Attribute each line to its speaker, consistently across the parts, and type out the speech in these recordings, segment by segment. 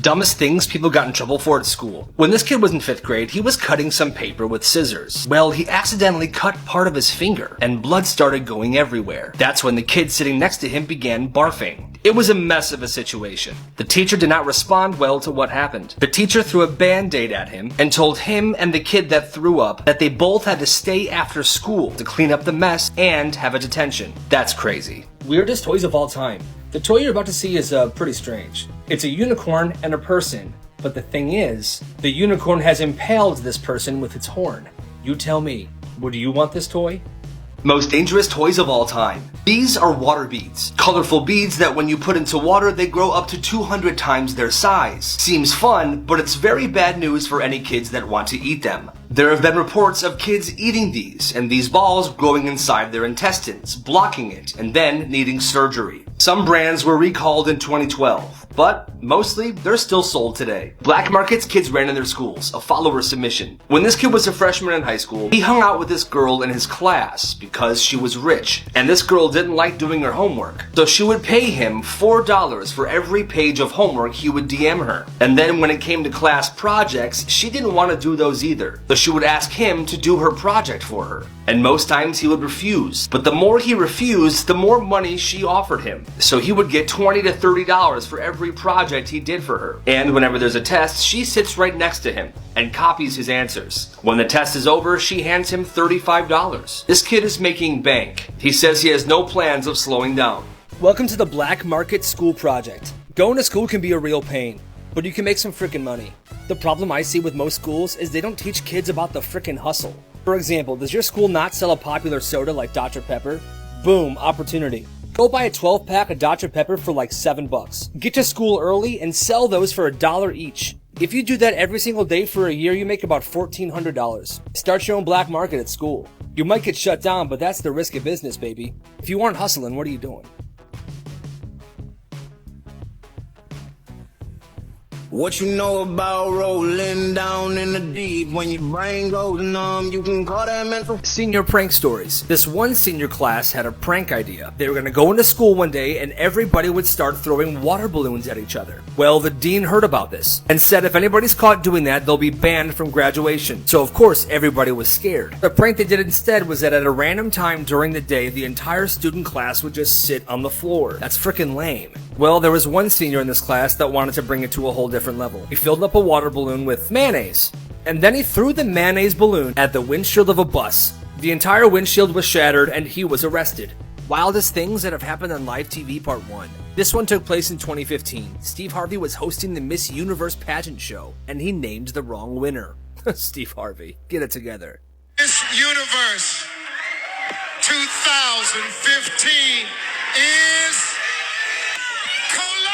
Speaker 1: Dumbest things people got in trouble for at school. When this kid was in 5th grade, he was cutting some paper with scissors. Well, he accidentally cut part of his finger, and blood started going everywhere. That's when the kid sitting next to him began barfing. It was a mess of a situation. The teacher did not respond well to what happened. The teacher threw a band-aid at him and told him and the kid that threw up that they both had to stay after school to clean up the mess and have a detention. That's crazy. Weirdest toys of all time. The toy you're about to see is pretty strange. It's a unicorn and a person, but the thing is, the unicorn has impaled this person with its horn. You tell me, would you want this toy? Most dangerous toys of all time. These are water beads. Colorful beads that when you put into water, they grow up to 200 times their size. Seems fun, but it's very bad news for any kids that want to eat them. There have been reports of kids eating these, and these balls growing inside their intestines, blocking it, and then needing surgery. Some brands were recalled in 2012, but mostly they're still sold today. Black markets kids ran in their schools, a follower submission. When this kid was a freshman in high school, he hung out with this girl in his class because she was rich, and this girl didn't like doing her homework. So she would pay him $4 for every page of homework he would DM her. And then when it came to class projects, she didn't want to do those either. So she would ask him to do her project for her. And most times he would refuse. But the more he refused, the more money she offered him. So he would get $20 to $30 for every project he did for her. And whenever there's a test, she sits right next to him and copies his answers. When the test is over, she hands him $35. This kid is making bank. He says he has no plans of slowing down. Welcome to the Black Market School Project. Going to school can be a real pain, but you can make some freaking money. The problem I see with most schools is they don't teach kids about the freaking hustle. For example, does your school not sell a popular soda like Dr. Pepper? Boom, opportunity. Go buy a 12-pack of Dr. Pepper for like $7. Get to school early and sell those for $1 each. If you do that every single day for a year, you make about $1,400. Start your own black market at school. You might get shut down, but that's the risk of business, baby. If you aren't hustling, what are you doing?
Speaker 2: What you know about rolling down in the deep? When your brain goes numb, you can call that mental.
Speaker 1: Senior prank stories. This one senior class had a prank idea. They were going to go into school one day and everybody would start throwing water balloons at each other. Well, the dean heard about this and said if anybody's caught doing that, they'll be banned from graduation. So of course, everybody was scared. The prank they did instead was that at a random time during the day, the entire student class would just sit on the floor. That's freaking lame. Well, there was one senior in this class that wanted to bring it to a whole different level. He filled up a water balloon with mayonnaise, and then he threw the mayonnaise balloon at the windshield of a bus. The entire windshield was shattered, and he was arrested. Wildest things that have happened on live TV Part 1. This one took place in 2015. Steve Harvey was hosting the Miss Universe pageant show, and he named the wrong winner. Steve Harvey, get it together.
Speaker 3: Miss Universe 2015 is Colombia.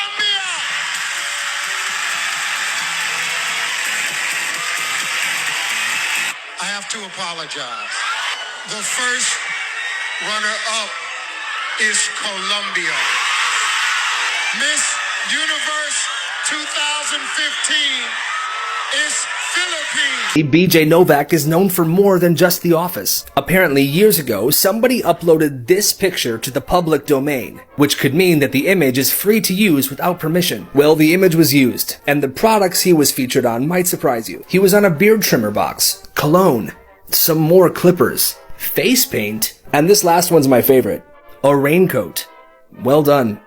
Speaker 3: I have to apologize. The first runner-up is Colombia. Miss Universe 2015 is Philippines.
Speaker 1: BJ Novak is known for more than just The Office. Apparently, years ago, somebody uploaded this picture to the public domain, which could mean that the image is free to use without permission. Well, the image was used, and the products he was featured on might surprise you. He was on a beard trimmer box, cologne, some more clippers, face paint, and this last one's my favorite, a raincoat. Well done.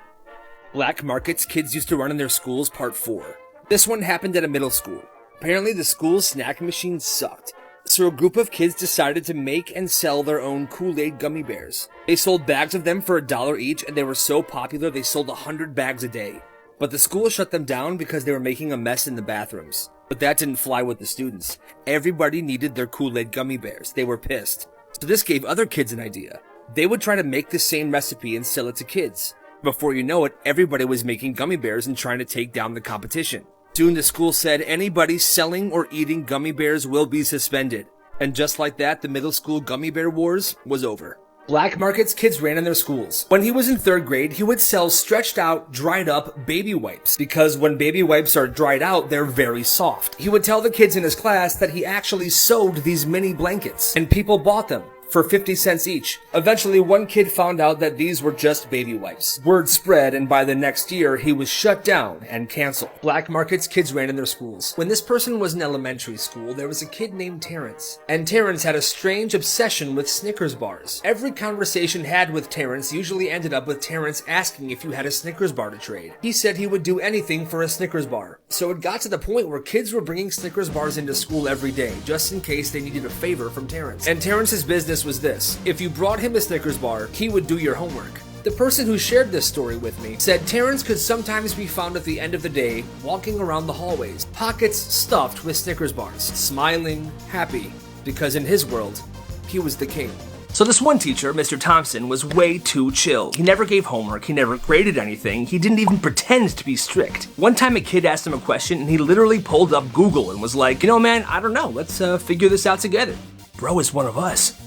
Speaker 1: Black markets kids used to run in their schools Part 4. This one happened at a middle school. Apparently the school's snack machine sucked, so a group of kids decided to make and sell their own Kool-Aid gummy bears. They sold bags of them for $1 each, and they were so popular they sold 100 bags a day. But the school shut them down because they were making a mess in the bathrooms. But that didn't fly with the students. Everybody needed their Kool-Aid gummy bears. They were pissed. So this gave other kids an idea. They would try to make the same recipe and sell it to kids. Before you know it, everybody was making gummy bears and trying to take down the competition. Soon the school said anybody selling or eating gummy bears will be suspended. And just like that, the middle school gummy bear wars was over. Black markets kids ran in their schools. When he was in 3rd grade, he would sell stretched out, dried up baby wipes, because when baby wipes are dried out, they're very soft. He would tell the kids in his class that he actually sewed these mini blankets, and people bought them for 50 cents each. Eventually, one kid found out that these were just baby wipes. Word spread, and by the next year, he was shut down and canceled. Black markets kids ran in their schools. When this person was in elementary school, there was a kid named Terrence. And Terrence had a strange obsession with Snickers bars. Every conversation had with Terrence usually ended up with Terrence asking if you had a Snickers bar to trade. He said he would do anything for a Snickers bar. So it got to the point where kids were bringing Snickers bars into school every day, just in case they needed a favor from Terrence. And Terrence's business was this: if you brought him a Snickers bar, he would do your homework. The person who shared this story with me said Terrence could sometimes be found at the end of the day walking around the hallways, pockets stuffed with Snickers bars, smiling, happy, because in his world, he was the king. So this one teacher, Mr. Thompson, was way too chill. He never gave homework, he never graded anything, he didn't even pretend to be strict. One time a kid asked him a question and he literally pulled up Google and was like, you know man, I don't know, let's figure this out together. Bro is one of us.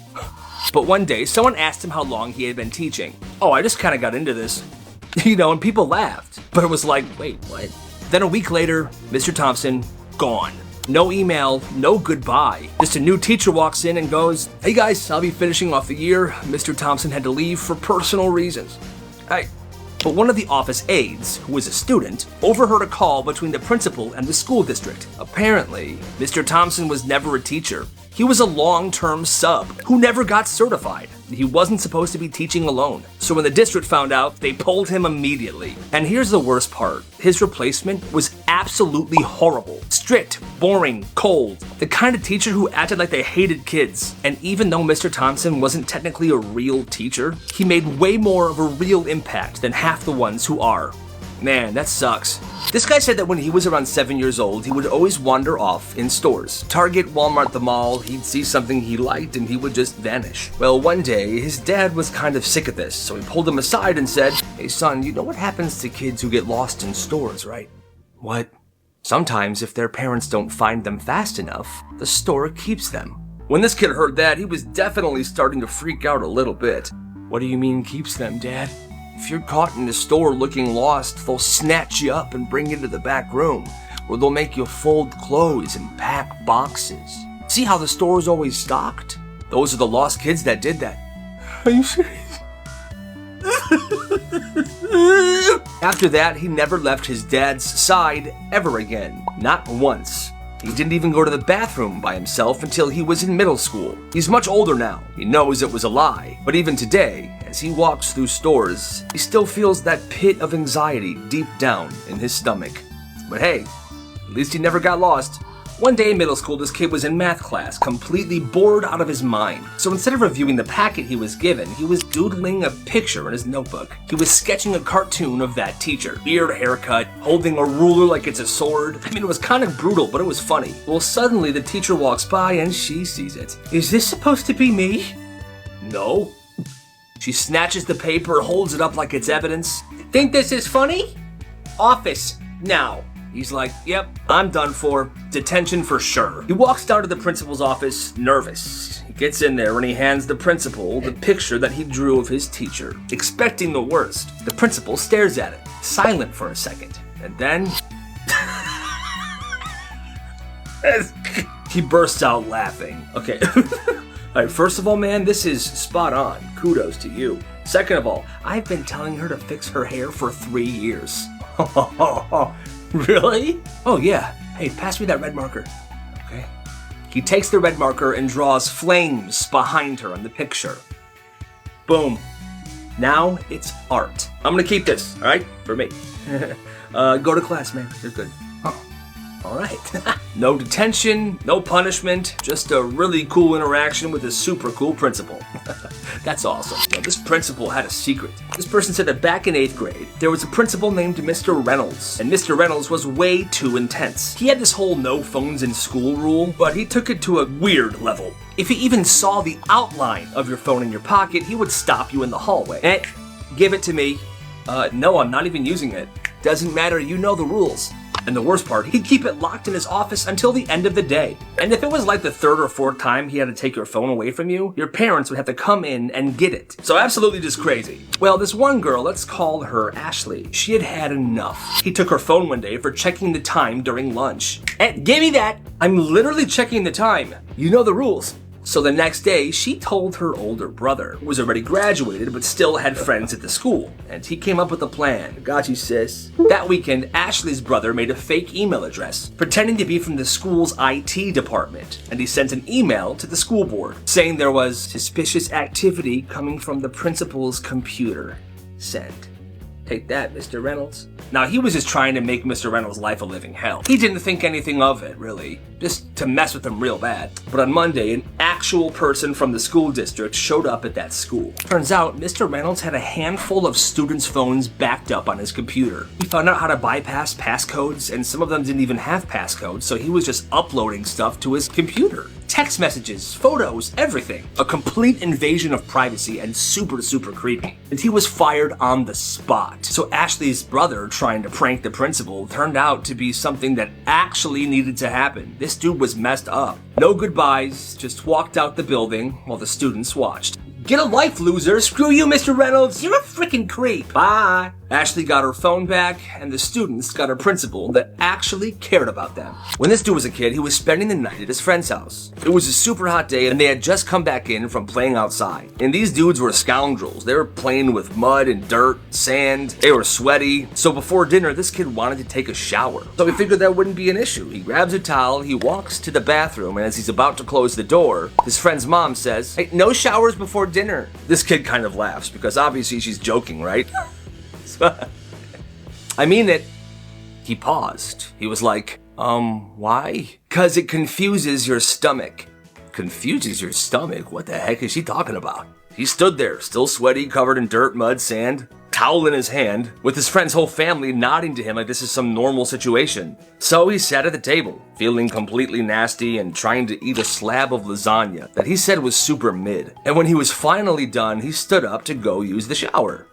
Speaker 1: But one day, someone asked him how long he had been teaching. Oh, I just kind of got into this. And people laughed. But it was like, wait, what? Then a week later, Mr. Thompson, gone. No email, no goodbye. Just a new teacher walks in and goes, hey guys, I'll be finishing off the year. Mr. Thompson had to leave for personal reasons. But one of the office aides, who was a student, overheard a call between the principal and the school district. Apparently, Mr. Thompson was never a teacher. He was a long-term sub who never got certified. He wasn't supposed to be teaching alone. So when the district found out, they pulled him immediately. And here's the worst part. His replacement was absolutely horrible. Strict, boring, cold. The kind of teacher who acted like they hated kids. And even though Mr. Thompson wasn't technically a real teacher, he made way more of a real impact than half the ones who are. Man, that sucks. This guy said that when he was around 7 years old, he would always wander off in stores. Target, Walmart, the mall, he'd see something he liked and he would just vanish. Well, one day, his dad was kind of sick of this, so he pulled him aside and said, hey son, you know what happens to kids who get lost in stores, right? What? Sometimes if their parents don't find them fast enough, the store keeps them. When this kid heard that, he was definitely starting to freak out a little bit. What do you mean keeps them, Dad? If you're caught in the store looking lost, they'll snatch you up and bring you to the back room, where they'll make you fold clothes and pack boxes. See how the store's always stocked? Those are the lost kids that did that. Are you serious? After that, he never left his dad's side ever again. Not once. He didn't even go to the bathroom by himself until he was in middle school. He's much older now. He knows it was a lie. But even today, as he walks through stores, he still feels that pit of anxiety deep down in his stomach. But hey, at least he never got lost. One day in middle school, this kid was in math class, completely bored out of his mind. So instead of reviewing the packet he was given, he was doodling a picture in his notebook. He was sketching a cartoon of that teacher. Beard, haircut, holding a ruler like it's a sword. I mean, it was kind of brutal, but it was funny. Well, suddenly the teacher walks by and she sees it. Is this supposed to be me? No. She snatches the paper, holds it up like it's evidence. Think this is funny? Office, now. He's like, yep, I'm done for. Detention for sure. He walks down to the principal's office, nervous. He gets in there and he hands the principal the picture that he drew of his teacher, expecting the worst. The principal stares at it, silent for a second, and then he bursts out laughing. Okay. All right, first of all, man, this is spot on. Kudos to you. Second of all, I've been telling her to fix her hair for 3 years. Really? Oh yeah. Hey, pass me that red marker. Okay. He takes the red marker and draws flames behind her in the picture. Boom. Now it's art. I'm gonna keep this, all right? For me. Go to class, man. You're good. Oh. All right. No detention, no punishment, just a really cool interaction with a super cool principal. That's awesome. Now, this principal had a secret. This person said that back in 8th grade, there was a principal named Mr. Reynolds, and Mr. Reynolds was way too intense. He had this whole no phones in school rule, but he took it to a weird level. If he even saw the outline of your phone in your pocket, he would stop you in the hallway. Give it to me. No, I'm not even using it. Doesn't matter, you know the rules. And the worst part, he'd keep it locked in his office until the end of the day. And if it was like the 3rd or 4th time he had to take your phone away from you, your parents would have to come in and get it. So absolutely just crazy. Well, this one girl, let's call her Ashley, she had had enough. He took her phone one day for checking the time during lunch. Give me that! I'm literally checking the time. You know the rules. So the next day, she told her older brother, who was already graduated but still had friends at the school, and he came up with a plan. Got you, sis. That weekend, Ashley's brother made a fake email address, pretending to be from the school's IT department, and he sent an email to the school board, saying there was suspicious activity coming from the principal's computer. Send. Take that, Mr. Reynolds. Now, he was just trying to make Mr. Reynolds' life a living hell. He didn't think anything of it, really. Just to mess with him real bad. But on Monday, an actual person from the school district showed up at that school. Turns out, Mr. Reynolds had a handful of students' phones backed up on his computer. He found out how to bypass passcodes, and some of them didn't even have passcodes, so he was just uploading stuff to his computer. Text messages, photos, everything. A complete invasion of privacy and super, super creepy. And he was fired on the spot. So Ashley's brother trying to prank the principal turned out to be something that actually needed to happen. This dude was messed up. No goodbyes, just walked out the building while the students watched. Get a life, loser. Screw you, Mr. Reynolds. You're a freaking creep. Bye. Ashley got her phone back, and the students got a principal that actually cared about them. When this dude was a kid, he was spending the night at his friend's house. It was a super hot day, and they had just come back in from playing outside. And these dudes were scoundrels. They were playing with mud and dirt, sand. They were sweaty. So before dinner, this kid wanted to take a shower. So he figured that wouldn't be an issue. He grabs a towel, he walks to the bathroom, and as he's about to close the door, his friend's mom says, "Hey, no showers before dinner." This kid kind of laughs, because obviously she's joking, right? I mean it. He paused. He was like, why? 'Cause it confuses your stomach. Confuses your stomach? What the heck is she talking about? He stood there, still sweaty, covered in dirt, mud, sand, towel in his hand, with his friend's whole family nodding to him like this is some normal situation. So he sat at the table, feeling completely nasty and trying to eat a slab of lasagna that he said was super mid. And when he was finally done, he stood up to go use the shower.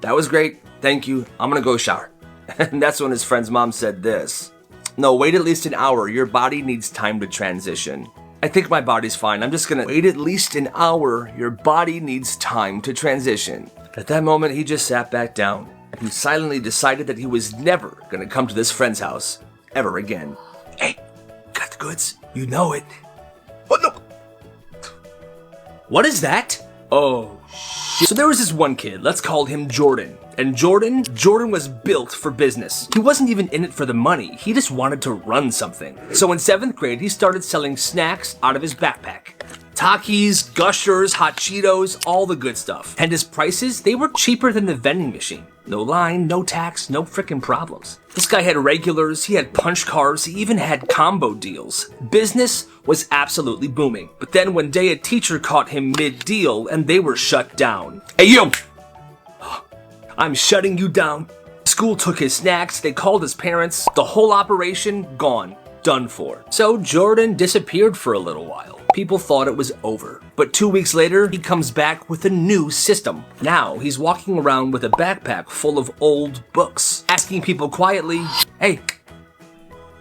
Speaker 1: "That was great. Thank you. I'm gonna go shower." And that's when his friend's mom said this. "No, wait at least an hour. Your body needs time to transition." "I think my body's fine. I'm just gonna wait at least an hour. Your body needs time to transition." At that moment, he just sat back down and he silently decided that he was never gonna come to this friend's house ever again. "Hey, got the goods? You know it." "What? No. What is that?" "Oh, shit." So there was this one kid, let's call him Jordan. And Jordan was built for business. He wasn't even in it for the money. He just wanted to run something. So in 7th grade, he started selling snacks out of his backpack. Takis, Gushers, Hot Cheetos, all the good stuff. And his prices, they were cheaper than the vending machine. No line, no tax, no frickin' problems. This guy had regulars, he had punch cards, he even had combo deals. Business was absolutely booming. But then one day a teacher caught him mid-deal and they were shut down. "Hey, you! I'm shutting you down." School took his snacks, they called his parents, the whole operation gone, done for. So Jordan disappeared for a little while. People thought it was over. But 2 weeks later, he comes back with a new system. Now he's walking around with a backpack full of old books, asking people quietly, "Hey,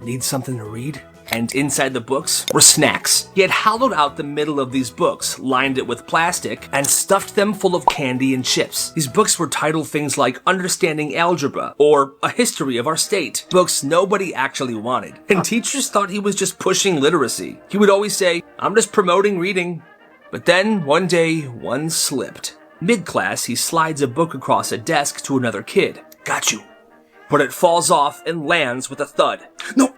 Speaker 1: need something to read?" And inside the books were snacks. He had hollowed out the middle of these books, lined it with plastic, and stuffed them full of candy and chips. These books were titled things like Understanding Algebra or A History of Our State. Books nobody actually wanted. And teachers thought he was just pushing literacy. He would always say, "I'm just promoting reading." But then, one day, one slipped. Mid-class, he slides a book across a desk to another kid. "Got you." But it falls off and lands with a thud. "No."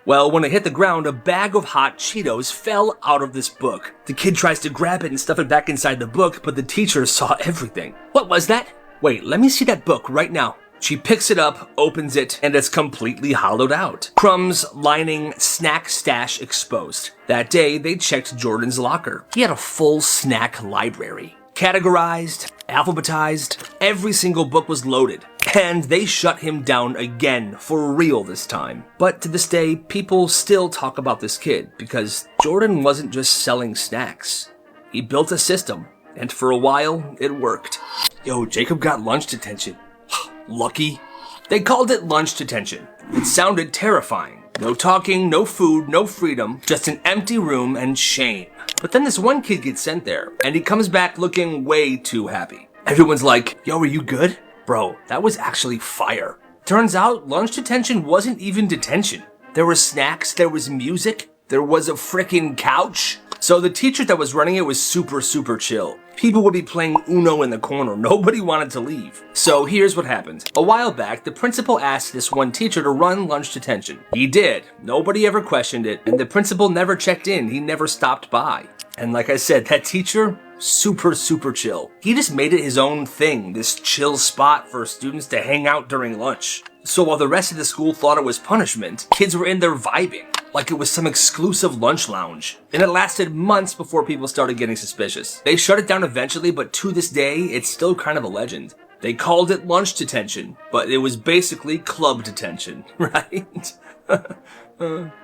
Speaker 1: Well, when it hit the ground, a bag of hot Cheetos fell out of this book. The kid tries to grab it and stuff it back inside the book, but the teacher saw everything. "What was that? Wait, let me see that book right now." She picks it up, opens it, and it's completely hollowed out. Crumbs lining snack stash exposed. That day, they checked Jordan's locker. He had a full snack library. Categorized, alphabetized, every single book was loaded. And they shut him down again, for real this time. But to this day, people still talk about this kid, because Jordan wasn't just selling snacks. He built a system, and for a while, it worked. Yo, Jacob got lunch detention. Lucky. They called it lunch detention. It sounded terrifying. No talking, no food, no freedom, just an empty room and shame. But then this one kid gets sent there, and he comes back looking way too happy. Everyone's like, "Yo, are you good?" Bro, that was actually fire. Turns out, lunch detention wasn't even detention. There were snacks, there was music, There was a frickin' couch. So the teacher that was running it was super chill. People would be playing Uno in the corner. Nobody wanted to leave. So here's what happened. A while back, the principal asked this one teacher to run lunch detention. He did. Nobody ever questioned it, and the principal never checked in. He never stopped by. And like I said, that teacher, super chill. He just made it his own thing, this chill spot for students to hang out during lunch. So while the rest of the school thought it was punishment, kids were in there vibing, like it was some exclusive lunch lounge. And it lasted months before people started getting suspicious. They shut it down eventually, but to this day, it's still kind of a legend. They called it lunch detention, but it was basically club detention, right?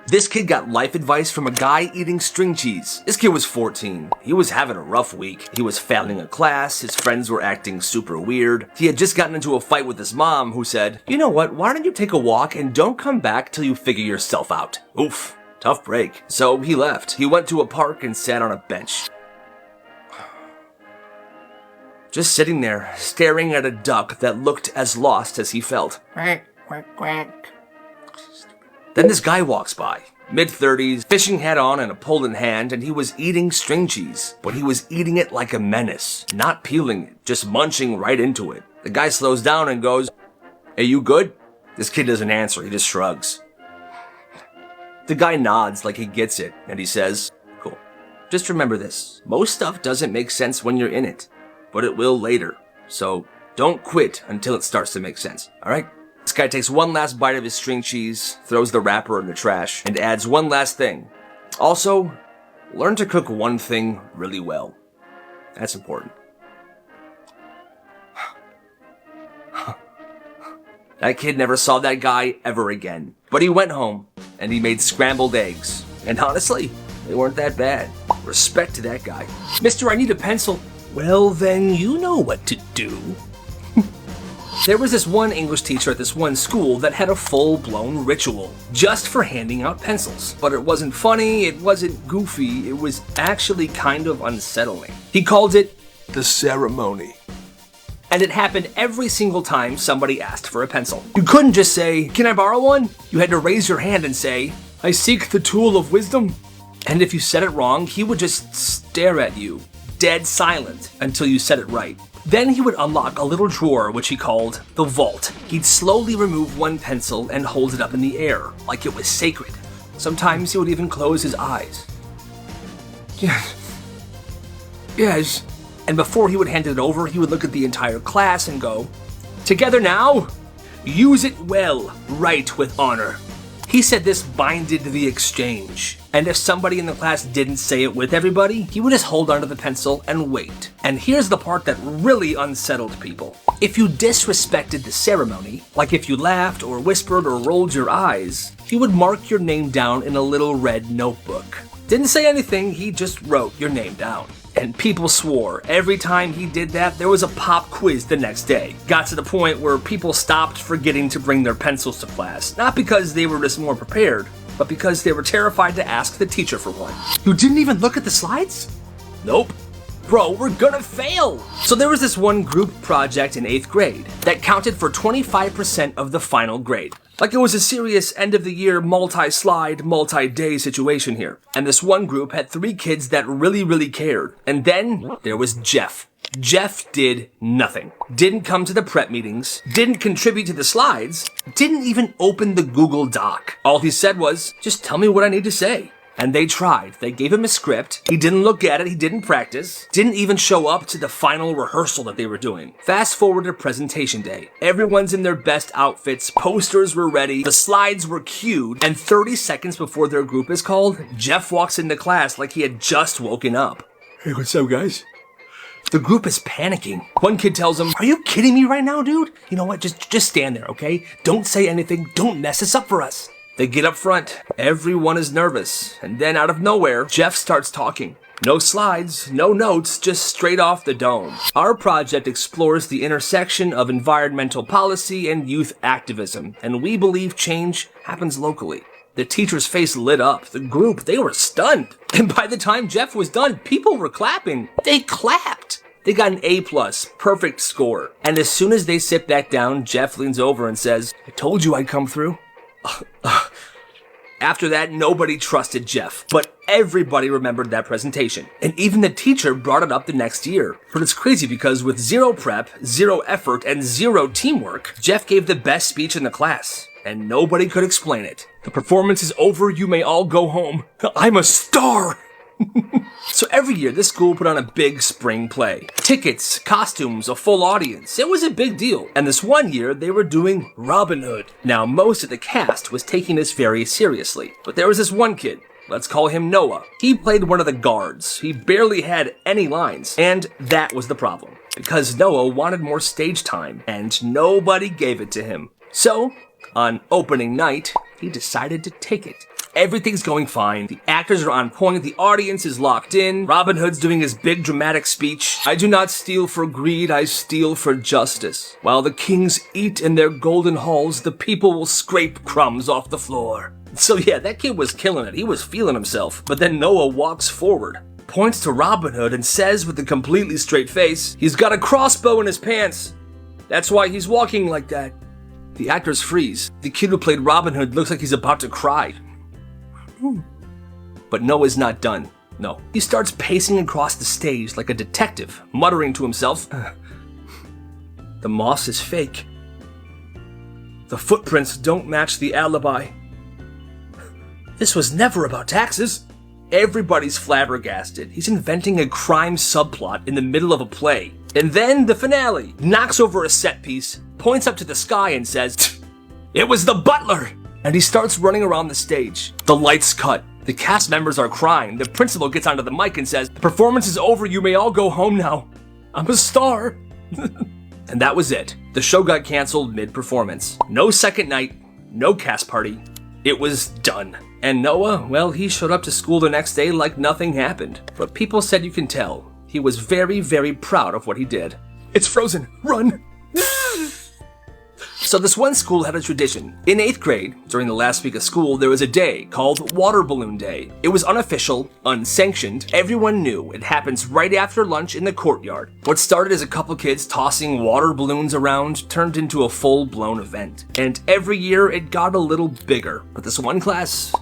Speaker 1: This kid got life advice from a guy eating string cheese. This kid was 14. He was having a rough week. He was failing a class, his friends were acting super weird. He had just gotten into a fight with his mom, who said, "You know what, why don't you take a walk and don't come back till you figure yourself out." Oof, tough break. So he left. He went to a park and sat on a bench. Just sitting there, staring at a duck that looked as lost as he felt.
Speaker 4: Quack, quack, quack.
Speaker 1: Then this guy walks by, mid-30s, fishing hat on and a pole in hand, and he was eating string cheese. But he was eating it like a menace, not peeling it, just munching right into it. The guy slows down and goes, "Hey, you good?" This kid doesn't answer, he just shrugs. The guy nods like he gets it, and he says, "Cool. Just remember this, most stuff doesn't make sense when you're in it, but it will later. So don't quit until it starts to make sense, alright?" This guy takes one last bite of his string cheese, throws the wrapper in the trash, and adds one last thing. Also, learn to cook one thing really well. That's important. That kid never saw that guy ever again. But he went home, and he made scrambled eggs. And honestly, they weren't that bad. Respect to that guy. "Mister, I need a pencil." "Well, then you know what to do." There was this one English teacher at this one school that had a full-blown ritual just for handing out pencils. But it wasn't funny, it wasn't goofy, it was actually kind of unsettling. He called it the ceremony. And it happened every single time somebody asked for a pencil. You couldn't just say, "Can I borrow one?" You had to raise your hand and say, "I seek the tool of wisdom." And if you said it wrong, he would just stare at you, dead silent, until you said it right. Then he would unlock a little drawer which he called the vault. He'd slowly remove one pencil and hold it up in the air, like it was sacred. Sometimes he would even close his eyes. Yes. And before he would hand it over, he would look at the entire class and go, "Together now, use it well, write with honor." He said this binded the exchange, and if somebody in the class didn't say it with everybody, he would just hold onto the pencil and wait. And here's the part that really unsettled people. If you disrespected the ceremony, like if you laughed or whispered or rolled your eyes, he would mark your name down in a little red notebook. Didn't say anything, he just wrote your name down. And people swore. Every time he did that, there was a pop quiz the next day. Got to the point where people stopped forgetting to bring their pencils to class. Not because they were just more prepared, but because they were terrified to ask the teacher for one. "You didn't even look at the slides?" "Nope." "Bro, we're gonna fail!" So there was this one group project in 8th grade that counted for 25% of the final grade. Like it was a serious end-of-the-year multi-slide, multi-day situation here. And this one group had 3 kids that really cared. And then there was Jeff. Jeff did nothing. Didn't come to the prep meetings, didn't contribute to the slides, didn't even open the Google Doc. All he said was, "Just tell me what I need to say." And they tried. They gave him a script. He didn't look at it. He didn't practice. Didn't even show up to the final rehearsal that they were doing. Fast forward to presentation day. Everyone's in their best outfits. Posters were ready. The slides were cued. And 30 seconds before their group is called, Jeff walks into class like he had just woken up. "Hey, what's up, guys?" The group is panicking. One kid tells him, "Are you kidding me right now, dude? You know what? Just stand there, okay? Don't say anything. Don't mess this up for us." They get up front. Everyone is nervous. And then out of nowhere, Jeff starts talking. No slides, no notes, just straight off the dome. Our project explores the intersection of environmental policy and youth activism, and we believe change happens locally. The teacher's face lit up. The group, they were stunned. And by the time Jeff was done, people were clapping. They clapped. They got an A+, perfect score. And as soon as they sit back down, Jeff leans over and says, "I told you I'd come through." After that, nobody trusted Jeff, but everybody remembered that presentation. And even the teacher brought it up the next year. But it's crazy because with zero prep, zero effort, and zero teamwork, Jeff gave the best speech in the class. And nobody could explain it. The performance is over, you may all go home. I'm a star! So every year, this school put on a big spring play. Tickets, costumes, a full audience. It was a big deal. And this one year, they were doing Robin Hood. Now, most of the cast was taking this very seriously. But there was this one kid. Let's call him Noah. He played one of the guards. He barely had any lines. And that was the problem. Because Noah wanted more stage time, and nobody gave it to him. So, on opening night, he decided to take it. Everything's going fine. The actors are on point. The audience is locked in. Robin Hood's doing his big dramatic speech. I do not steal for greed, I steal for justice. While the kings eat in their golden halls, the people will scrape crumbs off the floor. So yeah, that kid was killing it. He was feeling himself. But then Noah walks forward, points to Robin Hood, and says with a completely straight face, he's got a crossbow in his pants. That's why he's walking like that. The actors freeze. The kid who played Robin Hood looks like he's about to cry. But Noah's not done. No. He starts pacing across the stage like a detective, muttering to himself, the moss is fake. The footprints don't match the alibi. This was never about taxes. Everybody's flabbergasted. He's inventing a crime subplot in the middle of a play. And then the finale. Knocks over a set piece, points up to the sky and says, it was the butler! And he starts running around the stage. The lights cut. The cast members are crying. The principal gets onto the mic and says, the performance is over, you may all go home now. I'm a star. And that was it. The show got canceled mid-performance. No second night, no cast party. It was done. And Noah, well, he showed up to school the next day like nothing happened. But people said you can tell. He was very, very proud of what he did. It's frozen. Run! So this one school had a tradition. In 8th grade, during the last week of school, there was a day called Water Balloon Day. It was unofficial, unsanctioned. Everyone knew it happens right after lunch in the courtyard. What started as a couple kids tossing water balloons around turned into a full-blown event. And every year it got a little bigger. But this one class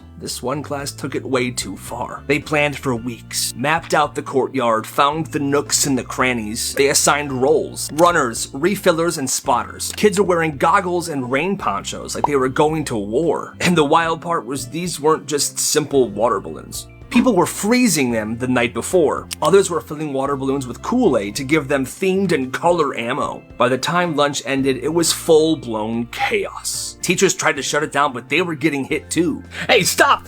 Speaker 1: took it way too far. They planned for weeks, mapped out the courtyard, found the nooks and the crannies. They assigned roles, runners, refillers, and spotters. Kids are wearing goggles and rain ponchos like they were going to war. And the wild part was these weren't just simple water balloons. People were freezing them the night before. Others were filling water balloons with Kool-Aid to give them themed and color ammo. By the time lunch ended, it was full-blown chaos. Teachers tried to shut it down, but they were getting hit too. Hey, stop!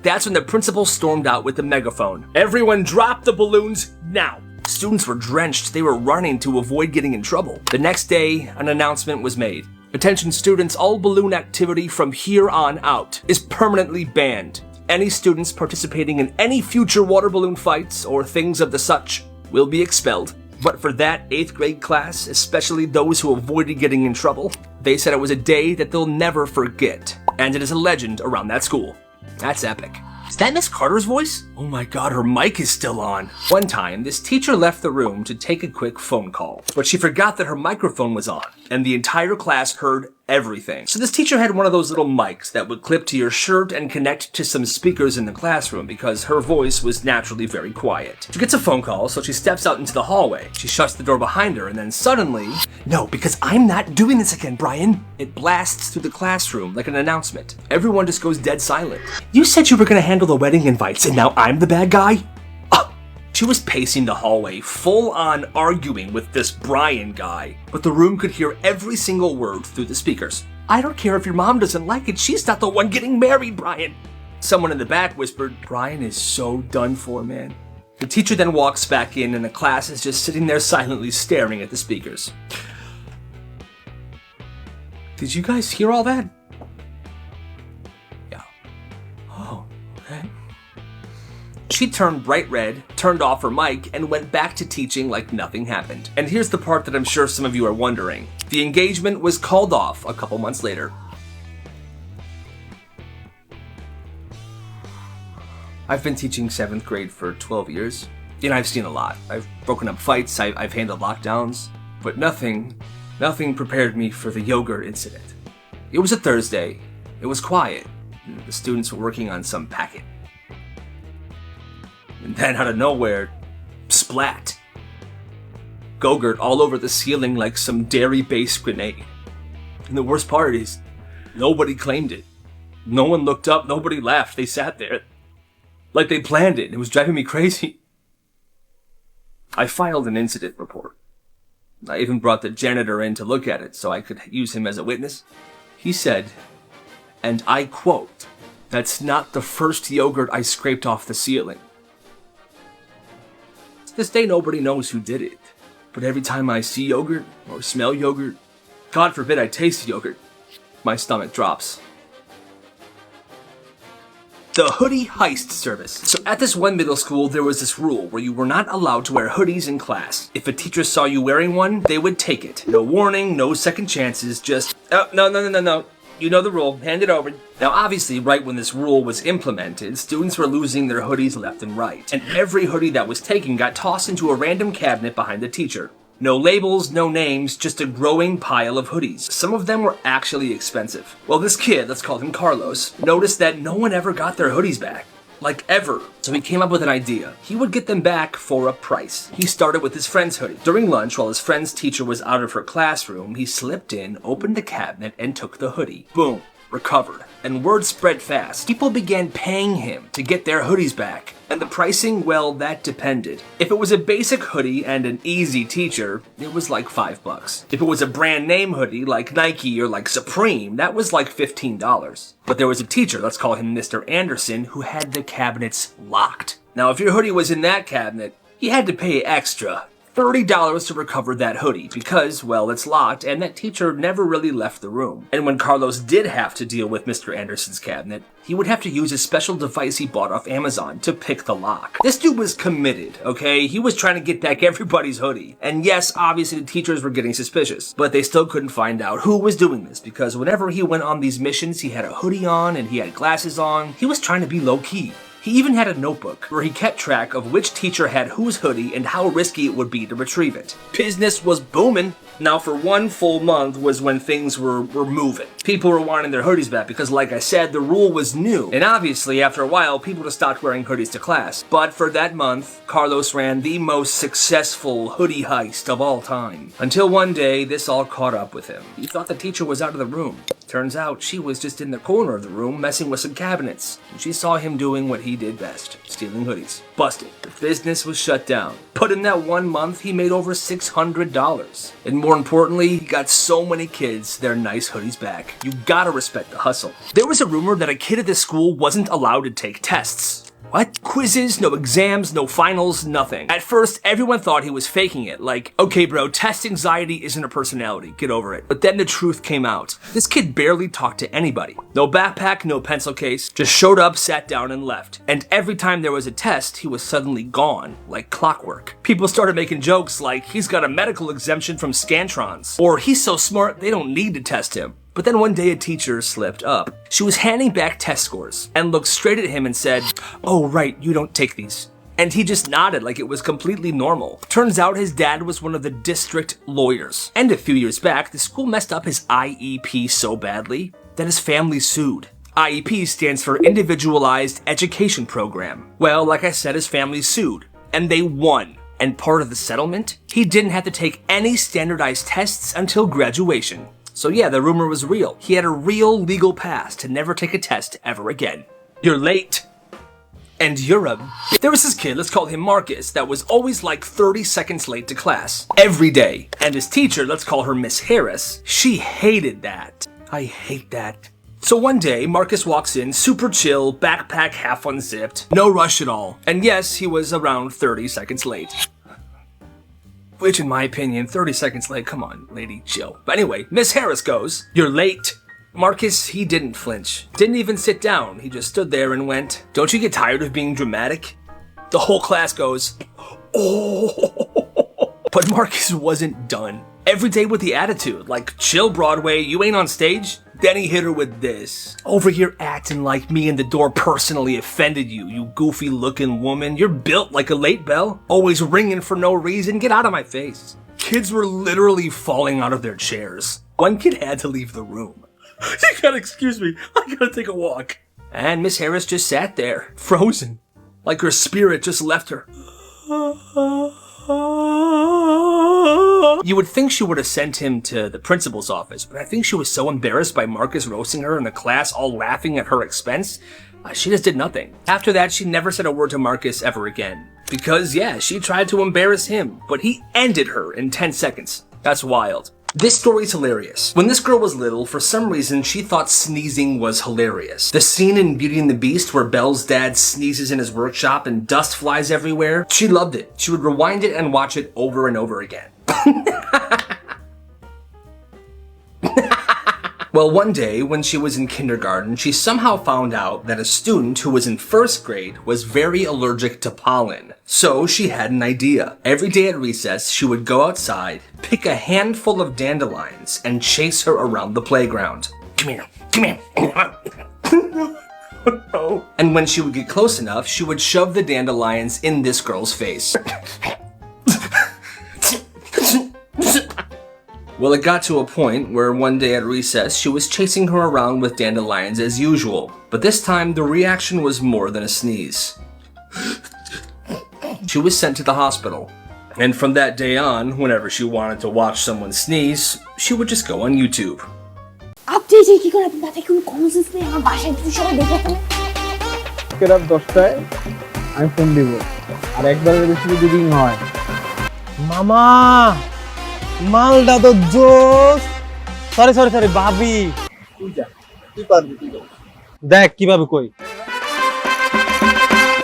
Speaker 1: That's when the principal stormed out with the megaphone. Everyone drop the balloons now! Students were drenched. They were running to avoid getting in trouble. The next day, an announcement was made. Attention students, all balloon activity from here on out is permanently banned. Any students participating in any future water balloon fights or things of the such will be expelled. But for that 8th grade class, especially those who avoided getting in trouble, they said it was a day that they'll never forget. And it is a legend around that school. That's epic. Is that Miss Carter's voice? Oh my god, her mic is still on. One time, this teacher left the room to take a quick phone call, but she forgot that her microphone was on, and the entire class heard everything. So this teacher had one of those little mics that would clip to your shirt and connect to some speakers in the classroom because her voice was naturally very quiet. She gets a phone call, so she steps out into the hallway. She shuts the door behind her, and then suddenly, no, because I'm not doing this again, Brian. It blasts through the classroom like an announcement. Everyone just goes dead silent. You said you were gonna handle the wedding invites, and now I'm the bad guy? She was pacing the hallway, full-on arguing with this Brian guy, but the room could hear every single word through the speakers. I don't care if your mom doesn't like it, she's not the one getting married, Brian. Someone in the back whispered, Brian is so done for, man. The teacher then walks back in and the class is just sitting there silently staring at the speakers. Did you guys hear all that? Yeah. Oh, okay. She turned bright red, turned off her mic, and went back to teaching like nothing happened. And here's the part that I'm sure some of you are wondering. The engagement was called off a couple months later. I've been teaching 7th grade for 12 years, and I've seen a lot. I've broken up fights, I've handled lockdowns, but nothing prepared me for the yogurt incident. It was a Thursday, it was quiet, The students were working on some packet. And then out of nowhere, splat. Go-Gurt all over the ceiling like some dairy-based grenade. And the worst part is, nobody claimed it. No one looked up, nobody laughed, they sat there. Like they planned it. It was driving me crazy. I filed an incident report. I even brought the janitor in to look at it so I could use him as a witness. He said, and I quote, "That's not the first yogurt I scraped off the ceiling." To this day, nobody knows who did it. But every time I see yogurt or smell yogurt, God forbid I taste yogurt, my stomach drops. The hoodie heist service. So at this one middle school, there was this rule where you were not allowed to wear hoodies in class. If a teacher saw you wearing one, they would take it. No warning, no second chances, just, oh, no. You know the rule, hand it over. Now obviously, right when this rule was implemented, students were losing their hoodies left and right. And every hoodie that was taken got tossed into a random cabinet behind the teacher. No labels, no names, just a growing pile of hoodies. Some of them were actually expensive. Well, this kid, let's call him Carlos, noticed that no one ever got their hoodies back. Like ever. So he came up with an idea. He would get them back for a price. He started with his friend's hoodie. During lunch, while his friend's teacher was out of her classroom, he slipped in, opened the cabinet, and took the hoodie. Boom. Recovered. And word spread fast. People began paying him to get their hoodies back. And the pricing, well, that depended. If it was a basic hoodie and an easy teacher, it was like $5. If it was a brand name hoodie like Nike or like Supreme, that was like $15. But there was a teacher, let's call him Mr. Anderson, who had the cabinets locked. Now, if your hoodie was in that cabinet, you had to pay extra. $30 to recover that hoodie because, well, it's locked and that teacher never really left the room. And when Carlos did have to deal with Mr. Anderson's cabinet, he would have to use a special device he bought off Amazon to pick the lock. This dude was committed, okay? He was trying to get back everybody's hoodie. And yes, obviously the teachers were getting suspicious, but they still couldn't find out who was doing this because whenever he went on these missions, he had a hoodie on and he had glasses on. He was trying to be low-key. He even had a notebook where he kept track of which teacher had whose hoodie and how risky it would be to retrieve it. Business was booming. Now for one full month was when things were moving. People were wanting their hoodies back because, like I said, the rule was new. And obviously, after a while, people just stopped wearing hoodies to class. But for that month, Carlos ran the most successful hoodie heist of all time. Until one day, this all caught up with him. He thought the teacher was out of the room. Turns out she was just in the corner of the room messing with some cabinets. And she saw him doing what he did best, stealing hoodies. Busted. The business was shut down. But in that 1 month, he made over $600. And more importantly, he got so many kids their nice hoodies back. You gotta respect the hustle. There was a rumor that a kid at this school wasn't allowed to take tests. What? Quizzes, no exams, no finals, nothing. At first, everyone thought he was faking it. Like, okay bro, test anxiety isn't a personality, get over it. But then the truth came out. This kid barely talked to anybody. No backpack, no pencil case, just showed up, sat down, and left. And every time there was a test, he was suddenly gone, like clockwork. People started making jokes like, he's got a medical exemption from Scantrons, or he's so smart they don't need to test him. But then one day a teacher slipped up. She was handing back test scores and looked straight at him and said, "Oh right, you don't take these." And he just nodded like it was completely normal. Turns out his dad was one of the district lawyers. And a few years back, the school messed up his IEP so badly that his family sued. IEP stands for Individualized Education Program. Well, like I said, his family sued, and they won. And part of the settlement, he didn't have to take any standardized tests until graduation. So yeah, the rumor was real. He had a real legal pass to never take a test ever again. You're late. And you're a... There was this kid, let's call him Marcus, that was always like 30 seconds late to class. Every day. And his teacher, let's call her Miss Harris, she hated that. I hate that. So one day, Marcus walks in, super chill, backpack half unzipped, no rush at all. And yes, he was around 30 seconds late. Which, in my opinion, 30 seconds late, come on, lady, chill. But anyway, Miss Harris goes, "You're late." Marcus, he didn't flinch. Didn't even sit down. He just stood there and went, "Don't you get tired of being dramatic?" The whole class goes, "Oh." But Marcus wasn't done. Every day with the attitude, like, chill Broadway, you ain't on stage? Then he hit her with this. "Over here acting like me in the door personally offended you, you goofy looking woman. You're built like a late bell. Always ringing for no reason. Get out of my face." Kids were literally falling out of their chairs. One kid had to leave the room. "You gotta excuse me, I gotta take a walk." And Miss Harris just sat there, frozen, like her spirit just left her. You would think she would have sent him to the principal's office, but I think she was so embarrassed by Marcus roasting her in the class, all laughing at her expense, she just did nothing. After that, she never said a word to Marcus ever again. Because, yeah, she tried to embarrass him, but he ended her in 10 seconds. That's wild. This story's hilarious. When this girl was little, for some reason, she thought sneezing was hilarious. The scene in Beauty and the Beast where Belle's dad sneezes in his workshop and dust flies everywhere, she loved it. She would rewind it and watch it over and over again. Well, one day, when she was in kindergarten, she somehow found out that a student who was in first grade was very allergic to pollen. So she had an idea. Every day at recess, she would go outside, pick a handful of dandelions, and chase her around the playground. Come here, come here. Oh, no. And when she would get close enough, she would shove the dandelions in this girl's face. Well, it got to a point where one day at recess, she was chasing her around with dandelions as usual, but this time the reaction was more than a sneeze. She was sent to the hospital, and from that day on, whenever she wanted to watch someone sneeze, she would just go on YouTube.
Speaker 4: আপনি যে কি করে তাতে কোনো conscience নেই আমার বাসায় তুই সবাই দেখো তো
Speaker 5: রাত 10টায় আমি ফোন দিব আর একবারের বেশি যদি রিং হয় মামা মালটা তো জোস সরি ভাবি তুই যা তুই পারবি তুই দেখ কিভাবে কই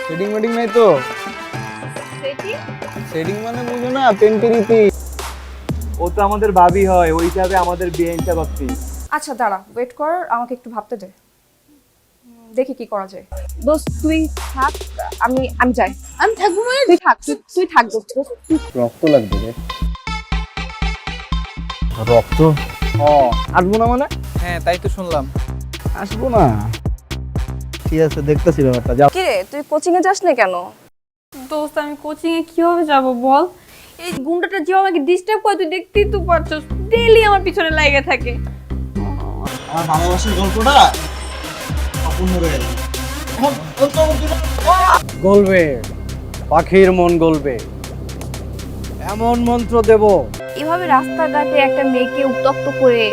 Speaker 5: সেটিং মিটিং নাই তো সেটিং মানে বুঝো না পেন্টিরিতি ও তো আমাদের ভাবি হয় ওই হিসাবে আমাদের বিয়েটা ভাবছি
Speaker 6: আচ্ছা দাঁড়া ওয়েট কর আমাকে একটু ভাবতে দে দেখি কি করা যায় দোস্ত তুই থাক আমি যাই আমি থাকবো মানে তুই থাক দোস্ত
Speaker 5: রক্ত লাগবে রে রক্ত আসবো না মানে হ্যাঁ তাই তো শুনলাম আসবো না ঠিক আছে দেখতেছি ব্যাপারটা যাও
Speaker 6: কি রে তুই কোচিং এ যাস না কেন
Speaker 7: দোস্ত আমি কোচিং এ কিভাবে যাব বল এই গুন্ডাটা যে আমাকে ডিস্টার্ব করে তুই দেখতেই তো পারছস ডেইলি আমার পিছনে লাগে থাকে
Speaker 5: আমার ভালোবাসার গল্পটা অপূর্ণ রয়ে গেল গলবে পাখির মন গলবে এমন মন্ত্র দেব
Speaker 6: এভাবে রাস্তাঘাটে একটা মেয়েকে উত্তক্ত করে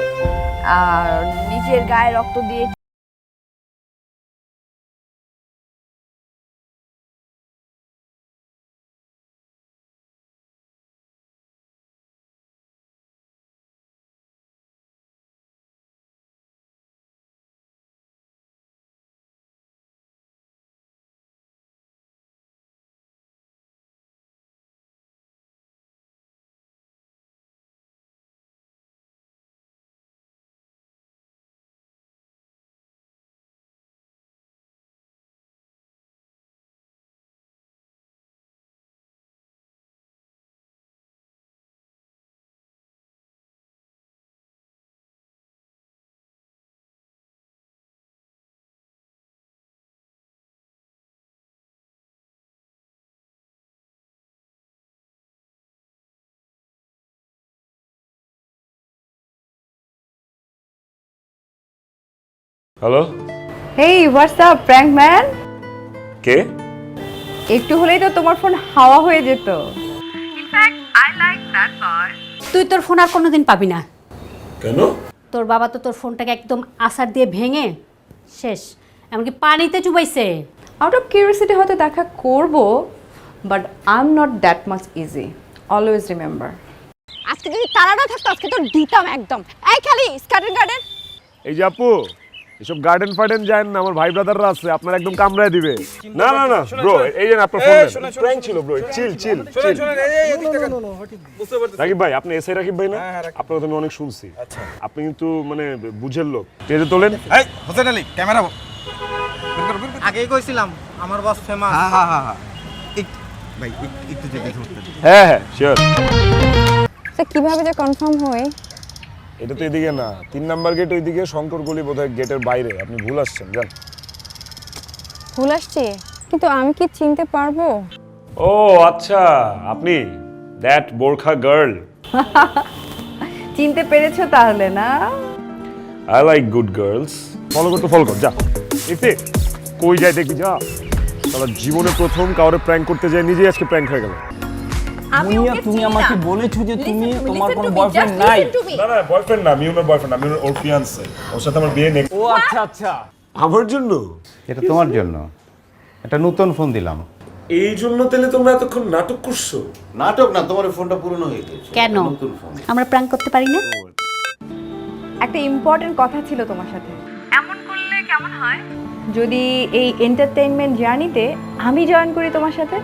Speaker 6: আর নিজের গায়ে রক্ত দিয়ে
Speaker 8: hello
Speaker 6: hey what's up prank man
Speaker 8: কে
Speaker 6: একটু হলেই তো তোমার ফোন হাওয়া হয়ে যেত
Speaker 4: তুই তোর ফোন আর কোনোদিন পাবি না
Speaker 8: কেন
Speaker 4: তোর বাবা তো তোর ফোনটাকে একদম আসার দিয়ে ভেঙে শেষ এমনকি পানিতে চুবাইছে
Speaker 6: আউট অফ কিউরিওসিটি হয়তো দেখা করব but I am not that much easy always remember
Speaker 4: আজকে যদি তারা না থাকতো আজকে তোর দিতাম একদম এই খালি স্কার্টেন গার্ডেন
Speaker 8: এই যে আপু এসব গার্ডেন ফার্ডেন যায় না আমার ভাই ব্রাদাররা আছে আপনার একদম কামড়ায় দিবে না না না ব্রো এই যে আপনার ফোন প্র্যাঙ্ক ছিল ব্রো চিল চিল রাকিব ভাই আপনি এসআই রাকিব ভাই না আপনার কথা আমি অনেক শুনছি আপনি কিন্তু মানে বুঝের লোক টেজে তোলেন
Speaker 5: এই হোসেন আলী ক্যামেরা আগেই কইছিলাম আমার বস ফেমাস হ্যাঁ ভাই একটু যদি ধরতে
Speaker 8: হ্যাঁ হ্যাঁ শিওর
Speaker 6: তো কিভাবে যে কনফার্ম হয়
Speaker 8: এটা তো এদিকে না 3 নাম্বার গেট ওইদিকে শঙ্কর গলি বোধহয় গেটের বাইরে আপনি ভুল আসছেন জান
Speaker 6: ভুল আসছে কিন্তু আমি কি চিনতে পারবো
Speaker 8: ও আচ্ছা আপনি দ্যাট বোরখা গার্ল
Speaker 6: চিনতে পেরেছো তাহলে না
Speaker 8: I like good girls. Follow go to follow go. Ja. Ifi. কই যায় দেখবি যা। তাহলে জীবনে প্রথম কাউরে প্র্যাঙ্ক করতে যায়, নিজেই আজকে প্র্যাঙ্ক হয়ে গেল।
Speaker 5: মুনিয়া তুমি আমাকে বলেছো যে তুমি তোমার কোনো বয়ফ্রেন্ড নাই।
Speaker 8: না না বয়ফ্রেন্ড না, আমি ওনার বয়ফ্রেন্ড, আমি ওর ফিয়ান্সে, ওর সাথে আমার বিয়ে নেক্সট।
Speaker 5: ও আচ্ছা আচ্ছা।
Speaker 8: আমার জন্য?
Speaker 9: এটা তোমার জন্য একটা নতুন ফোন দিলাম।
Speaker 8: এই জন্য তাহলে তোমরা এতক্ষণ নাটক করছো?
Speaker 9: নাটক না, তোমার ফোনটা পুরনো হয়ে গেছে।
Speaker 4: কেন
Speaker 9: নতুন ফোন।
Speaker 4: আমরা প্র্যাঙ্ক করতে পারি না?
Speaker 6: একটা ইম্পর্টেন্ট কথা ছিল তোমার সাথে। এমন করলে কেমন হয় যদি এই এন্টারটেইনমেন্ট জার্নিতে আমি জয়েন করি তোমার সাথে?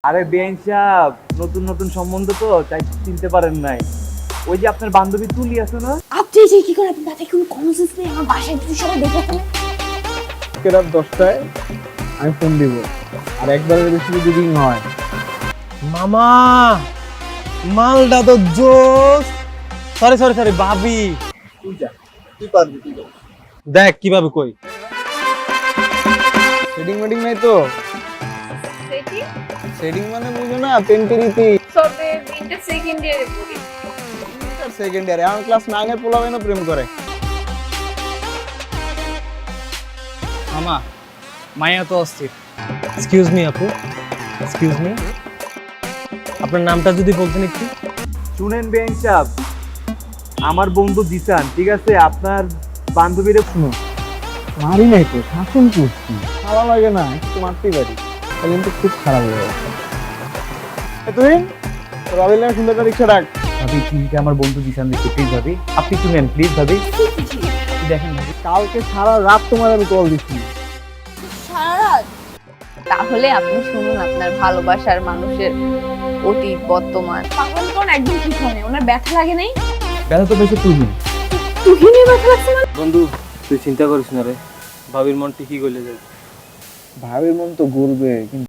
Speaker 5: আরে বেঞ্চ সাহেব, নতুন নতুন সম্বন্ধ তো তাই চিনতে পারেন নাই। ওই যে আপনার বান্ধবী তুলি আছে না?
Speaker 4: আপনি যে কি করে আপনার মাথায় কোনো কমন সেন্স নেই? আমার বাসায় কিছু সবাই দেখে ফেলে।
Speaker 5: রাত 10টায় আমি ফোন দিব, আর একবারের বেশি যদি রিং হয়। মামা মালটা তো জোস। সরি সরি সরি ভাবি, তুই পারবি। দেখ কিভাবে কই সেটিং মেটিং নাই তো। সেটিং মানে বুঝো না, পেন্টিরিতি
Speaker 6: সবে ইন্টার সেকেন্ড ইয়ারে পড়ি।
Speaker 5: সেকেন্ড ইয়ারে আমার ক্লাস 9 এর পোলাবেনও প্রেম করে। মামা মায়া তো অস্থির। এক্সকিউজ মি আপু, এক্সকিউজ মি, আপনার নামটা যদি বলতেন একটু। শুনেন বেঞ্চ সাহেব, আমার বন্ধু জিসান, ঠিক আছে? আপনার বান্ধবীরে শুনুন। মারি নাই তো, শাসন করছি। ভালো লাগে না, একটু মারতেই পারি, কিন্তু খুব খারাপ হয়ে গেছে। তুই রবিলের সুন্দর রিক্সা ডাক। ভাবি চিনিকে আমার বন্ধু জিসান দেখতে, প্লিজ ভাবি আপনি একটু নেন, প্লিজ ভাবি। দেখেন ভাবি, কালকে সারা রাত তোমার আমি কল দিচ্ছি।
Speaker 6: তাহলে আপনি শুনুন আপনার ভালোবাসার মানুষের অতীত বর্তমান। পাগল কোন একদম ঠিক হয় না, ওনার ব্যথা লাগে নাই।
Speaker 5: ব্যথা তো বেশি তুমি।
Speaker 6: তুহিনে ব্যথা লাগছে না?
Speaker 5: বন্ধু তুই চিন্তা করিস না রে, ভাবির মন ঠিকই গলে যাবে। ভাবির মন তো গলবে, কিন্তু